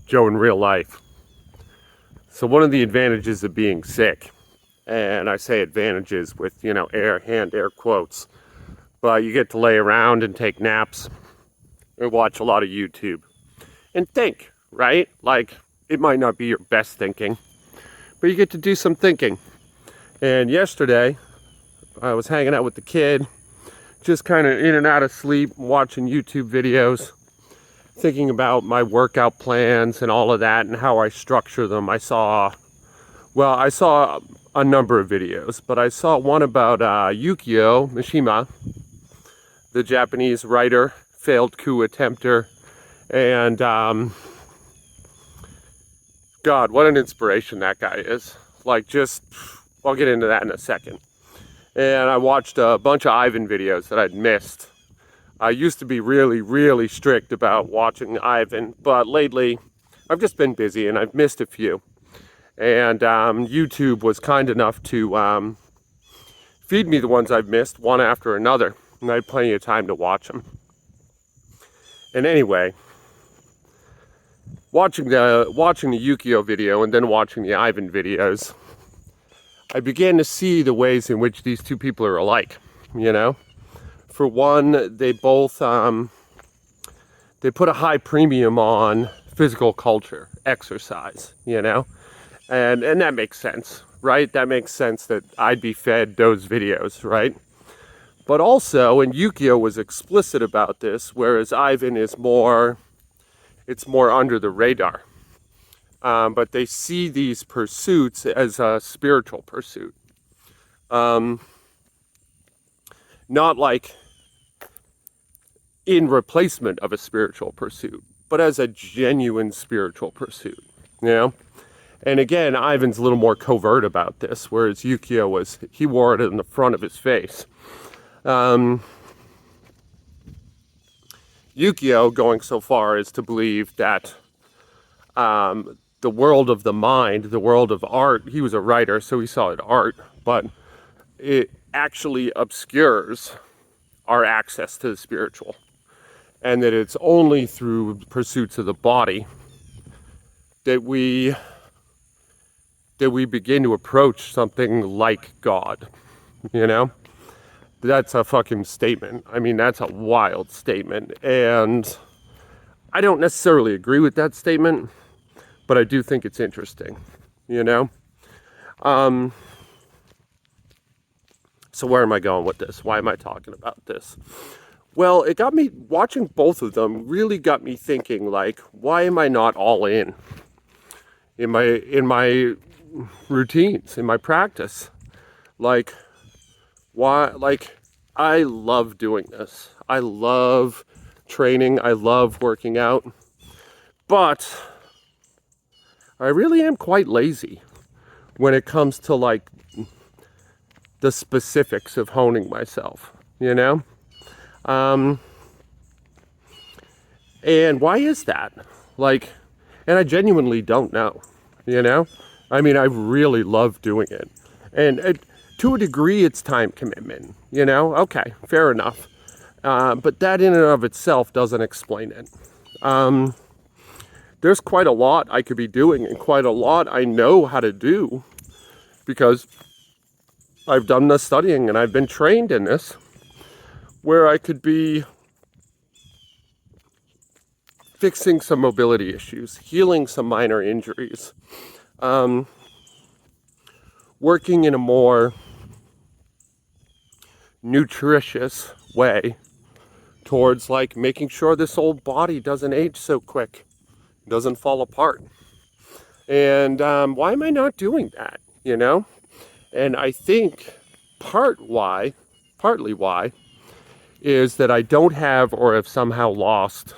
Joe in real life. So one of the advantages of being sick, and I say advantages with, air quotes, but you get to lay around and take naps or watch a lot of YouTube and think, right? Like, it might not be your best thinking, but you get to do some thinking. And yesterday, I was hanging out with the kid, just kind of in and out of sleep, watching YouTube videos, thinking about my workout plans and all of that and how I structure them. I saw a number of videos, but I saw one about Yukio Mishima, the Japanese writer, failed coup attempter, and God, what an inspiration that guy is. I'll get into that in a second. And I watched a bunch of Ivan videos that I'd missed. I used to be really, really strict about watching Ivan, but lately I've just been busy and I've missed a few. And YouTube was kind enough to feed me the ones I've missed, one after another. And I had plenty of time to watch them. And anyway, watching the Yukio video and then watching the Ivan videos, I began to see the ways in which these two people are alike, For one, they both, they put a high premium on physical culture, exercise, And that makes sense, right? That makes sense that I'd be fed those videos, right? But also, and Yukio was explicit about this, whereas Ivan is more under the radar. But they see these pursuits as a spiritual pursuit. Not like in replacement of a spiritual pursuit, but as a genuine spiritual pursuit, And again, Ivan's a little more covert about this, whereas Yukio he wore it in the front of his face. Yukio going so far as to believe that the world of the mind, the world of art, he was a writer, so he saw it art, but it actually obscures our access to the spiritual. And that it's only through pursuits of the body that we begin to approach something like God, That's a fucking statement. I mean, that's a wild statement. And I don't necessarily agree with that statement, but I do think it's interesting, So where am I going with this? Why am I talking about this? Well, it got me, watching both of them really got me thinking, like, why am I not all in my routines, in my practice? Like, why? Like, I love doing this. I love training. I love working out. But I really am quite lazy when it comes to, like, the specifics of honing myself, And why is that? Like, and I genuinely don't know, I mean, I really love doing it. And to a degree, it's time commitment, Okay, fair enough. But that in and of itself doesn't explain it. There's quite a lot I could be doing and quite a lot I know how to do because I've done the studying and I've been trained in this, where I could be fixing some mobility issues, healing some minor injuries, working in a more nutritious way towards, like, making sure this old body doesn't age so quick, doesn't fall apart. And why am I not doing that, And I think partly why, is that I don't have or have somehow lost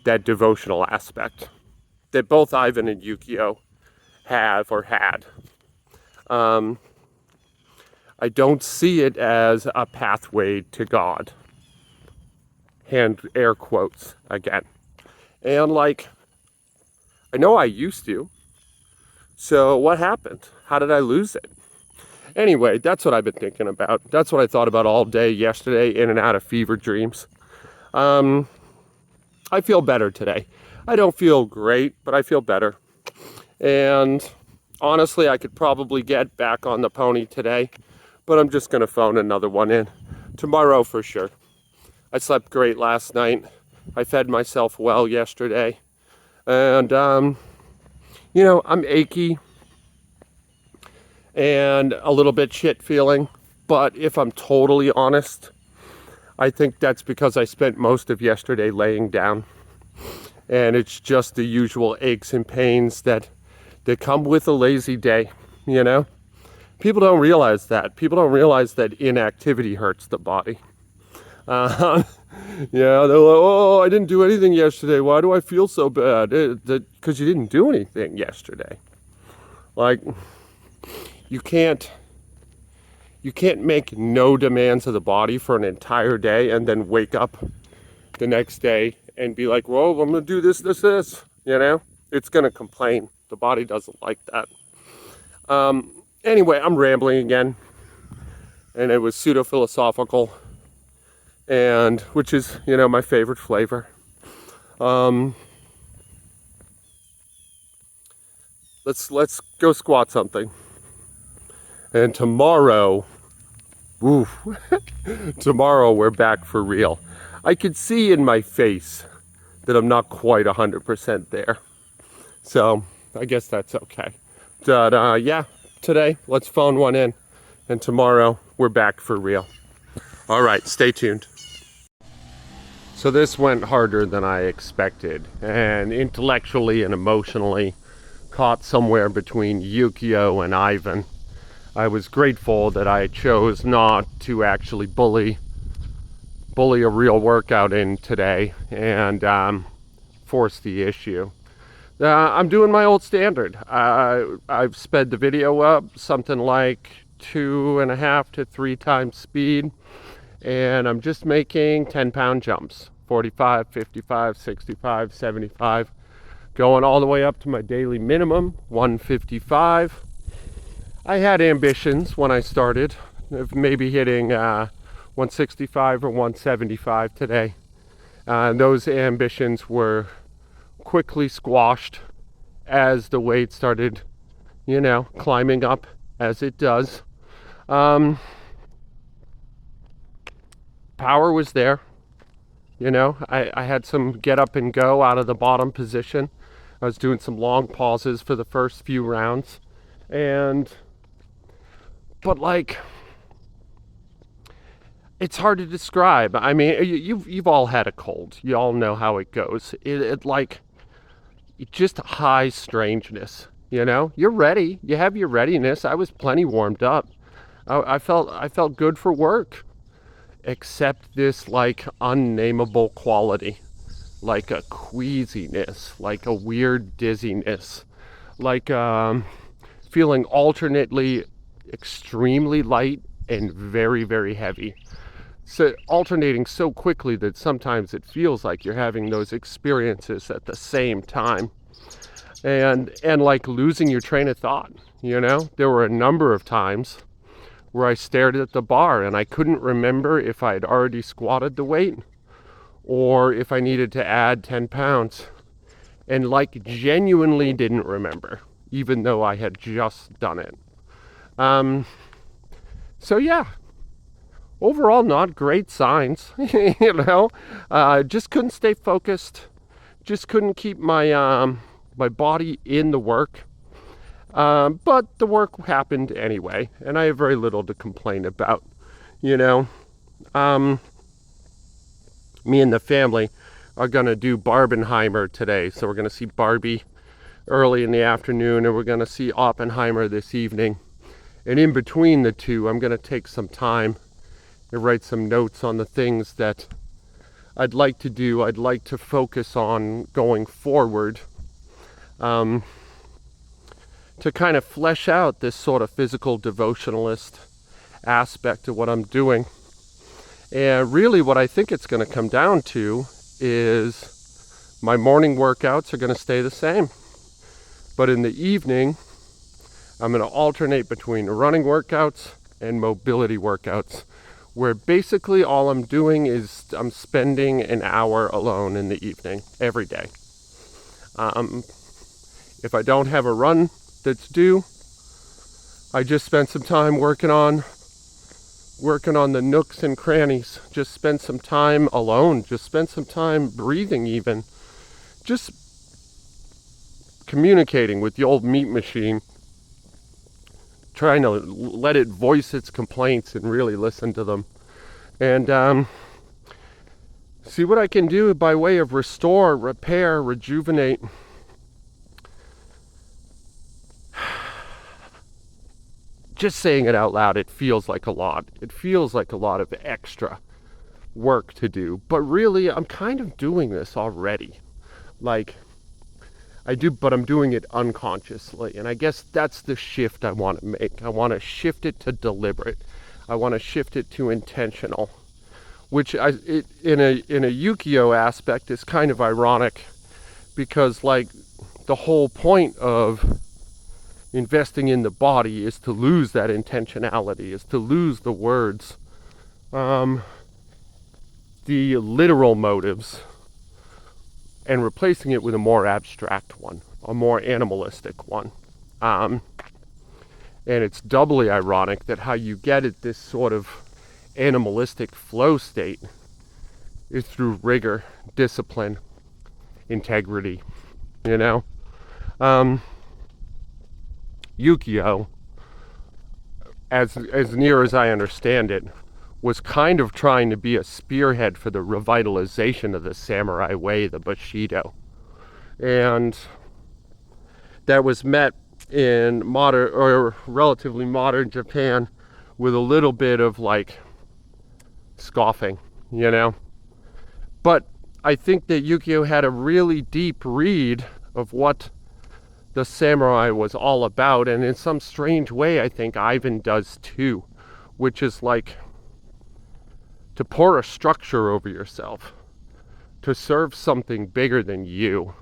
that devotional aspect that both Ivan and Yukio have or had. I don't see it as a pathway to God. Air quotes again. And, like, I know I used to. So what happened? How did I lose it? Anyway, that's what I've been thinking about. That's what I thought about all day yesterday, in and out of fever dreams. I feel better today. I don't feel great, but I feel better. And honestly, I could probably get back on the pony today, but I'm just going to phone another one in tomorrow for sure. I slept great last night. I fed myself well yesterday. And, you know, I'm achy and a little bit shit feeling. But if I'm totally honest, I think that's because I spent most of yesterday laying down. And it's just the usual aches and pains that come with a lazy day, you know? People don't realize that. People don't realize that inactivity hurts the body. Yeah, they're like, oh, I didn't do anything yesterday. Why do I feel so bad? Because you didn't do anything yesterday. Like, you can't make no demands of the body for an entire day and then wake up the next day and be like, whoa, I'm going to do this, you know? It's going to complain. The body doesn't like that. Anyway, I'm rambling again. And it was pseudo-philosophical. And which is, you know, my favorite flavor. Let's go squat something. And tomorrow, tomorrow we're back for real. I could see in my face that I'm not quite 100% there. So I guess that's okay. But yeah, today let's phone one in. And tomorrow we're back for real. All right, stay tuned. So this went harder than I expected, and intellectually and emotionally caught somewhere between Yukio and Ivan. I was grateful that I chose not to actually bully a real workout in today and force the issue. I'm doing my old standard. I've sped the video up something like 2.5 to 3 times speed. And I'm just making 10-pound jumps, 45, 55, 65, 75, going all the way up to my daily minimum, 155. I had ambitions when I started of maybe hitting 165 or 175 today. Those ambitions were quickly squashed as the weight started, you know, climbing up as it does. Power was there, you know. I had some get up and go out of the bottom position. I was doing some long pauses for the first few rounds, but like, it's hard to describe. I mean, you've all had a cold. You all know how it goes. It like, just high strangeness, you know. You're ready. You have your readiness. I was plenty warmed up. I felt good for work. Except this like unnameable quality, like a queasiness, like a weird dizziness, like feeling alternately extremely light and very, very heavy. So alternating so quickly that sometimes it feels like you're having those experiences at the same time. And like losing your train of thought, you know? There were a number of times where I stared at the bar and I couldn't remember if I had already squatted the weight or if I needed to add 10 pounds. And like genuinely didn't remember, even though I had just done it. So yeah, overall not great signs, you know. Just couldn't stay focused. Just couldn't keep my my body in the work. But the work happened anyway, and I have very little to complain about, you know. Me and the family are going to do Barbenheimer today, so we're going to see Barbie early in the afternoon, and we're going to see Oppenheimer this evening. And in between the two, I'm going to take some time and write some notes on the things that I'd like to do, I'd like to focus on going forward. To kind of flesh out this sort of physical devotionalist aspect of what I'm doing. And really what I think it's going to come down to is my morning workouts are going to stay the same. But in the evening, I'm going to alternate between running workouts and mobility workouts, where basically all I'm doing is I'm spending an hour alone in the evening every day. If I don't have a run that's due, I just spend some time working on the nooks and crannies. Just spend some time alone. Just spend some time breathing even. Just communicating with the old meat machine. Trying to let it voice its complaints and really listen to them. And see what I can do by way of restore, repair, rejuvenate. Just saying it out loud, it feels like a lot. It feels like a lot of extra work to do. But really, I'm kind of doing this already. Like, but I'm doing it unconsciously. And I guess that's the shift I want to make. I want to shift it to deliberate. I want to shift it to intentional. Which, in a Yukio aspect, is kind of ironic. Because, like, the whole point of investing in the body is to lose that intentionality, is to lose the words, the literal motives, and replacing it with a more abstract one, a more animalistic one. And it's doubly ironic that how you get at this sort of animalistic flow state is through rigor, discipline, integrity, you know? Yukio, as near as I understand it, was kind of trying to be a spearhead for the revitalization of the samurai way, the Bushido. And that was met in modern, or relatively modern Japan, with a little bit of like scoffing, you know? But I think that Yukio had a really deep read of what the samurai was all about, and in some strange way I think Ivan does too, which is like to pour a structure over yourself, to serve something bigger than you,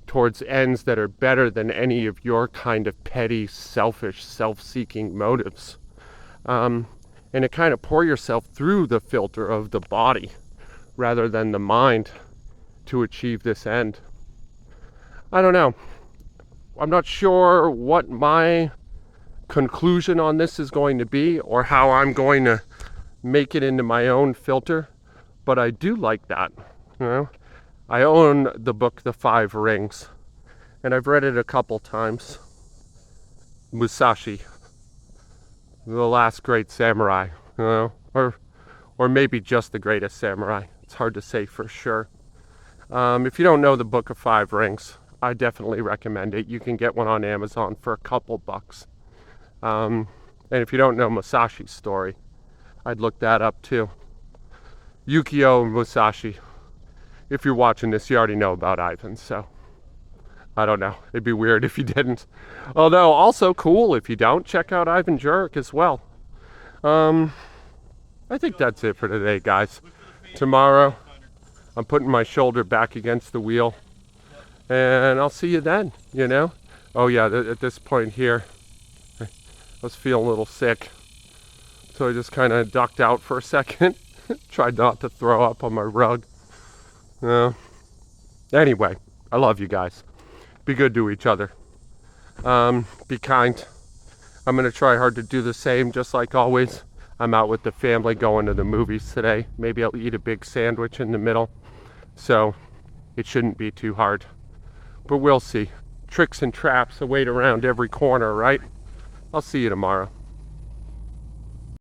towards ends that are better than any of your kind of petty, selfish, self-seeking motives. And to kind of pour yourself through the filter of the body rather than the mind to achieve this end. I don't know. I'm not sure what my conclusion on this is going to be or how I'm going to make it into my own filter, but I do like that. You know, I own the book The Five Rings, and I've read it a couple times. Musashi, the last great samurai, you know, or maybe just the greatest samurai. It's hard to say for sure. If you don't know the Book of Five Rings, I definitely recommend it. You can get one on Amazon for a couple bucks. And if you don't know Musashi's story, I'd look that up too. Yukio and Musashi. If you're watching this, you already know about Ivan, so I don't know. It'd be weird if you didn't. Although, also cool if you don't. Check out Ivan Jurek as well. I think that's it for today, guys. Tomorrow, I'm putting my shoulder back against the wheel. And I'll see you then, you know? Oh yeah, at this point here, I was feeling a little sick. So I just kind of ducked out for a second. Tried not to throw up on my rug. Anyway, I love you guys. Be good to each other. Be kind. I'm going to try hard to do the same, just like always. I'm out with the family going to the movies today. Maybe I'll eat a big sandwich in the middle. So it shouldn't be too hard. But we'll see. Tricks and traps await around every corner, right? I'll see you tomorrow.